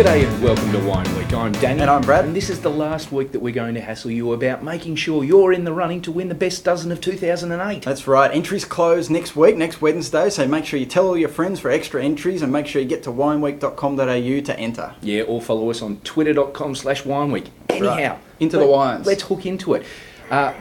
G'day and welcome to Wine Week. I'm Danny. And I'm Brad. And this is the last week that we're going to hassle you about making sure you're in the running to win the best dozen of 2008. That's right. Entries close next week, next Wednesday, so make sure you tell all your friends for extra entries and make sure you get to wineweek.com.au to enter. Yeah, or follow us on twitter.com/wineweek. Anyhow, right. Into the wines. Let's hook into it.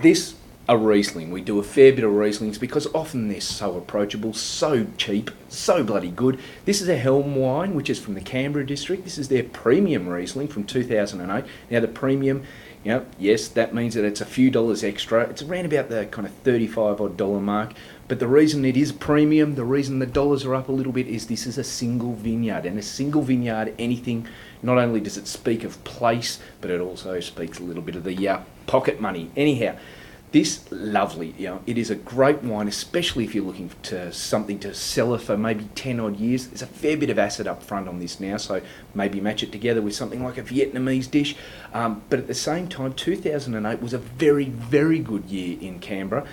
This a Riesling. We do a fair bit of Rieslings because often they're so approachable, so cheap, so bloody good. This is a Helm wine, which is from the Canberra district. This is their premium Riesling from 2008. Now the premium, yes, that means that it's a few dollars extra. It's around about the kind of $35 odd mark. But the reason it is premium, the reason the dollars are up a little bit is this is a single vineyard. And a single vineyard, anything, not only does it speak of place, but it also speaks a little bit of the pocket money. Anyhow, this lovely, it is a great wine, especially if you're looking to something to sell it for maybe 10 odd years. There's a fair bit of acid up front on this now, so maybe match it together with something like a Vietnamese dish. But at the same time, 2008 was a very, very good year in Canberra.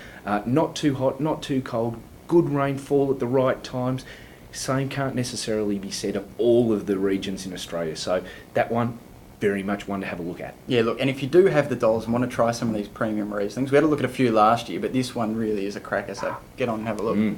Not too hot, not too cold, good rainfall at the right times. Same can't necessarily be said of all of the regions in Australia. So that one, very much one to have a look at. Yeah, look, and if you do have the dollars and want to try some of these premium Rieslings, we had a look at a few last year, but this one really is a cracker, so get on and have a look. I'm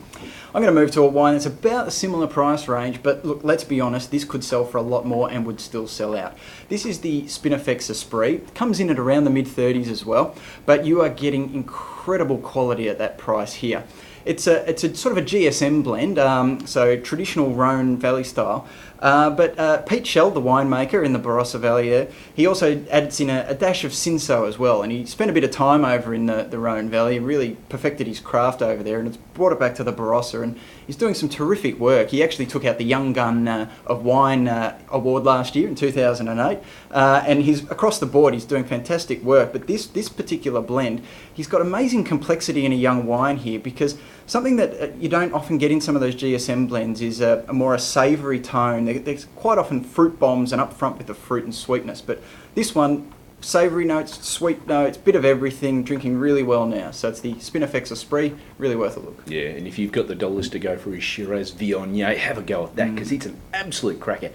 going to move to a wine that's about a similar price range, but look, let's be honest, this could sell for a lot more and would still sell out. This is the Spinifex Esprit. It comes in at around the mid-30s as well, but you are getting incredible quality at that price here. It's a sort of a GSM blend, so traditional Rhone Valley style. But Pete Shell, the winemaker in the Barossa Valley there, he also adds in a dash of Cinsault as well. And he spent a bit of time over in the Rhone Valley, really perfected his craft over there, and it's brought it back to the Barossa. And he's doing some terrific work. He actually took out the Young Gun of Wine award last year in 2008. And he's across the board, he's doing fantastic work. But this particular blend, he's got amazing complexity in a young wine here, because something that you don't often get in some of those GSM blends is a more savoury tone. There's quite often fruit bombs and up front with the fruit and sweetness, but this one, savoury notes, sweet notes, bit of everything, drinking really well now. So it's the Spinifex Esprit, really worth a look. Yeah, and if you've got the dollars to go for a Shiraz Viognier, have a go at that, because it's an absolute cracker.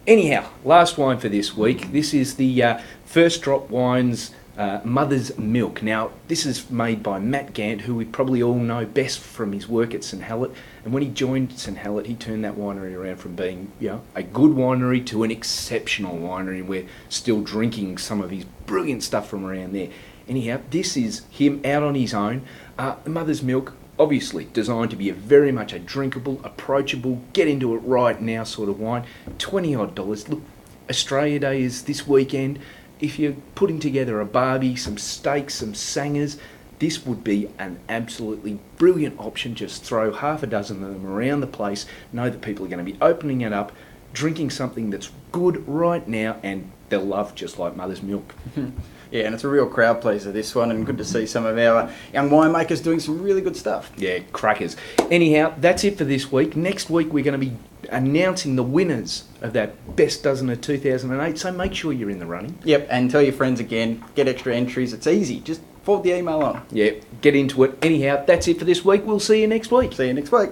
Anyhow, last wine for this week. This is the First Drop Wines Mother's Milk. Now, this is made by Matt Gant, who we probably all know best from his work at St Hallett. And when he joined St Hallett, he turned that winery around from being, a good winery to an exceptional winery. And we're still drinking some of his brilliant stuff from around there. Anyhow, this is him out on his own. Mother's Milk, obviously designed to be very much a drinkable, approachable, get into it right now sort of wine. $20 odd. Look, Australia Day is this weekend. If you're putting together a barbie, some steaks, some sangers, this would be an absolutely brilliant option. Just throw half a dozen of them around the place. Know that people are going to be opening it up, drinking something that's good right now, and they'll love just like Mother's Milk. Yeah, and it's a real crowd pleaser, this one, and good to see some of our young winemakers doing some really good stuff. Yeah, crackers. Anyhow, that's it for this week. Next week we're going to be announcing the winners of that best dozen of 2008, so make sure you're in the running. Yep, and tell your friends again, get extra entries. It's easy, just forward the email on. Yeah, get into it. Anyhow, that's it for this week. We'll see you next week. See you next week.